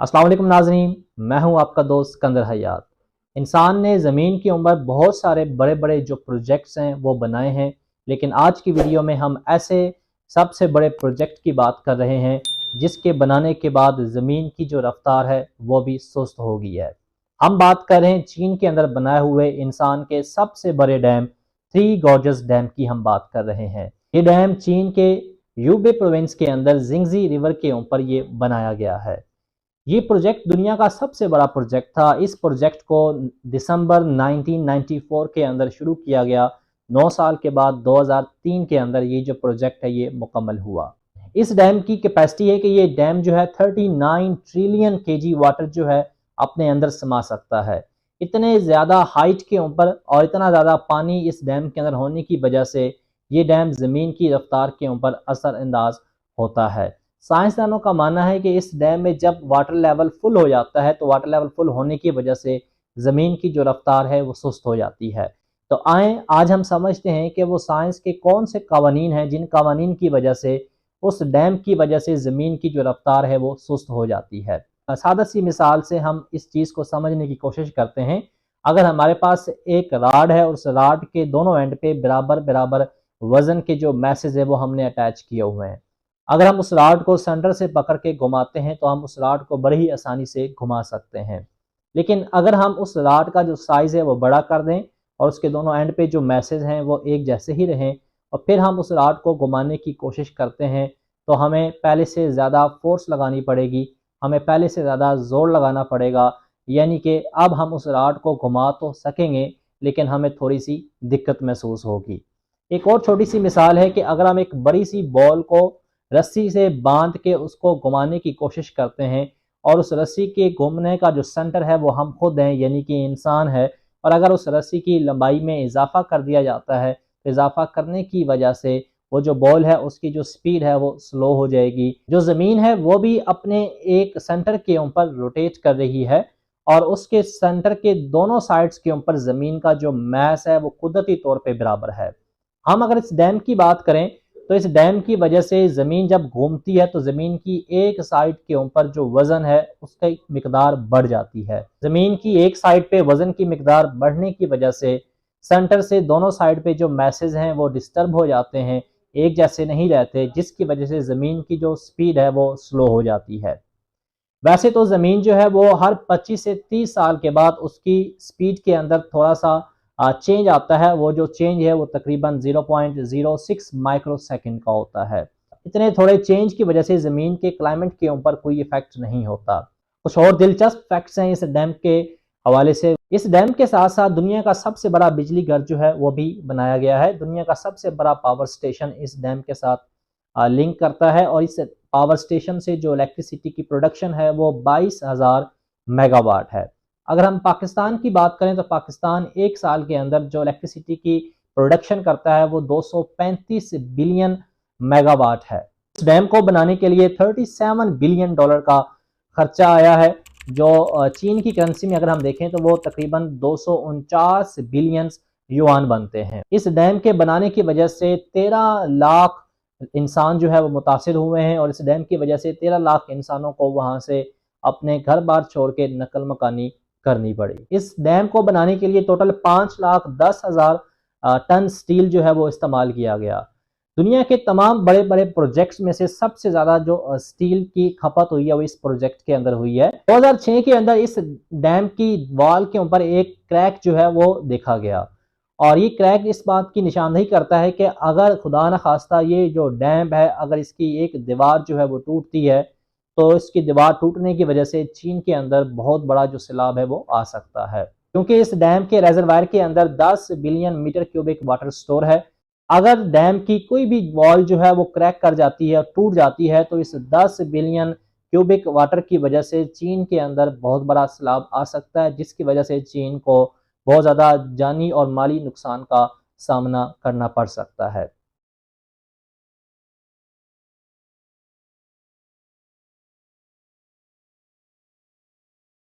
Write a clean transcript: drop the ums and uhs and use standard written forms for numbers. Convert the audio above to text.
अस्सलाम वालेकुम नाज़रीन, मैं हूं आपका दोस्त सिकंदर हयात। इंसान ने ज़मीन की ऊपर बहुत सारे बड़े बड़े जो प्रोजेक्ट्स हैं वो बनाए हैं, लेकिन आज की वीडियो में हम ऐसे सबसे बड़े प्रोजेक्ट की बात कर रहे हैं जिसके बनाने के बाद ज़मीन की जो रफ्तार है वो भी सुस्त हो गई है। हम बात कर रहे हैं चीन के अंदर बनाए हुए इंसान के सबसे बड़े डैम थ्री गॉर्जस डैम की हम बात कर रहे हैं। ये डैम चीन के यूबे प्रोविंस के अंदर जिंगजी रिवर के ऊपर ये बनाया गया है। ये प्रोजेक्ट दुनिया का सबसे बड़ा प्रोजेक्ट था। इस प्रोजेक्ट को दिसंबर 1994 के अंदर शुरू किया गया। 9 साल के बाद 2003 के अंदर ये जो प्रोजेक्ट है ये मुकम्मल हुआ। इस डैम की कैपेसिटी है कि ये डैम जो है 39 ट्रिलियन केजी वाटर जो है अपने अंदर समा सकता है। इतने ज़्यादा हाइट के ऊपर और इतना ज़्यादा पानी इस डैम के अंदर होने की वजह से ये डैम ज़मीन की रफ्तार के ऊपर असरअंदाज होता है। साइंसदानों का मानना है कि इस डैम में जब वाटर लेवल फुल हो जाता है तो वाटर लेवल फुल होने की वजह से ज़मीन की जो रफ्तार है वो सुस्त हो जाती है। तो आए आज हम समझते हैं कि वो साइंस के कौन से कवानीन हैं जिन कवानीन की वजह से उस डैम की वजह से ज़मीन की जो रफ्तार है वो सुस्त हो जाती है। सादा सी मिसाल से हम इस चीज़ को समझने की कोशिश करते हैं। अगर हमारे पास एक राड है और उस राड के दोनों एंड पे बराबर बराबर वज़न के जो मैसेज है वो हमने अटैच किए हुए हैं। अगर हम उस राड को सेंटर से पकड़ के घुमाते हैं तो हम उस राड को बड़ी ही आसानी से घुमा सकते हैं। लेकिन अगर हम उस राड का जो साइज़ है वो बड़ा कर दें और उसके दोनों एंड पे जो मैसेज हैं वो एक जैसे ही रहें और फिर हम उस राड को घुमाने की कोशिश करते हैं तो हमें पहले से ज़्यादा फोर्स लगानी पड़ेगी, हमें पहले से ज़्यादा ज़ोर लगाना पड़ेगा। यानी कि अब हम उस राड को घुमा तो सकेंगे लेकिन हमें थोड़ी सी दिक्कत महसूस होगी। एक और छोटी सी मिसाल है कि अगर हम एक बड़ी सी बॉल को रस्सी से बांध के उसको घुमाने की कोशिश करते हैं और उस रस्सी के घूमने का जो सेंटर है वो हम खुद हैं यानी कि इंसान है, और अगर उस रस्सी की लंबाई में इजाफा कर दिया जाता है तो इजाफा करने की वजह से वो जो बॉल है उसकी जो स्पीड है वो स्लो हो जाएगी। जो ज़मीन है वो भी अपने एक सेंटर के ऊपर रोटेट कर रही है और उसके सेंटर के दोनों साइड्स के ऊपर ज़मीन का जो मैस है वो कुदरती तौर पे बराबर है। हम अगर इस डैम की बात करें तो इस डैम की वजह से ज़मीन जब घूमती है तो ज़मीन की एक साइड के ऊपर जो वज़न है उसकी मिकदार बढ़ जाती है। ज़मीन की एक साइड पे वज़न की मिकदार बढ़ने की वजह से सेंटर से दोनों साइड पे जो मैसेज हैं वो डिस्टर्ब हो जाते हैं, एक जैसे नहीं रहते, जिसकी वजह से ज़मीन की जो स्पीड है वो स्लो हो जाती है। वैसे तो ज़मीन जो है वो हर 25 से 30 साल के बाद उसकी स्पीड के अंदर थोड़ा सा चेंज आता है। वो जो चेंज है वो तकरीबन 0.06 माइक्रो सेकंड का होता है। इतने थोड़े चेंज की वजह से ज़मीन के क्लाइमेट के ऊपर कोई इफेक्ट नहीं होता। कुछ और दिलचस्प फैक्ट्स हैं इस डैम के हवाले से। इस डैम के साथ साथ दुनिया का सबसे बड़ा बिजली घर जो है वो भी बनाया गया है। दुनिया का सबसे बड़ा पावर स्टेशन इस डैम के साथ लिंक करता है और इस पावर स्टेशन से जो इलेक्ट्रिसिटी की प्रोडक्शन है वो 22,000 मेगावाट है। अगर हम पाकिस्तान की बात करें तो पाकिस्तान एक साल के अंदर जो इलेक्ट्रिसिटी की प्रोडक्शन करता है वो 235 बिलियन मेगावाट है। इस डैम को बनाने के लिए 37 बिलियन डॉलर का खर्चा आया है, जो चीन की करेंसी में अगर हम देखें तो वो तकरीबन 249 बिलियन युआन बनते हैं। इस डैम के बनाने की वजह से 13 लाख इंसान जो है वो मुतासिर हुए हैं और इस डैम की वजह से 13 लाख इंसानों को वहां से अपने घर बार छोड़ के नकल मकानी करनी पड़ी। इस डैम को बनाने के लिए टोटल 5,10,000 टन स्टील जो है वो इस्तेमाल किया गया। दुनिया के तमाम बड़े बड़े प्रोजेक्ट्स में से सबसे ज्यादा जो स्टील की खपत हुई है वो इस प्रोजेक्ट के अंदर हुई है। 2006 के अंदर इस डैम की वॉल के ऊपर एक क्रैक जो है वो देखा गया और ये क्रैक इस बात की निशानदेही करता है कि अगर खुदा न खास्ता ये जो डैम है अगर इसकी एक दीवार जो है वो टूटती है तो इसकी दीवार टूटने की वजह से चीन के अंदर बहुत बड़ा जो सैलाब है वो आ सकता है, क्योंकि इस डैम के रेजरवायर के अंदर 10 billion meter cubic water store है। अगर डैम की कोई भी वॉल जो है वो क्रैक कर जाती है, टूट जाती है, तो इस 10 बिलियन क्यूबिक वाटर की वजह से चीन के अंदर बहुत बड़ा सैलाब आ सकता है, जिसकी वजह से चीन को बहुत ज़्यादा जानी और माली नुकसान का सामना करना पड़ सकता है।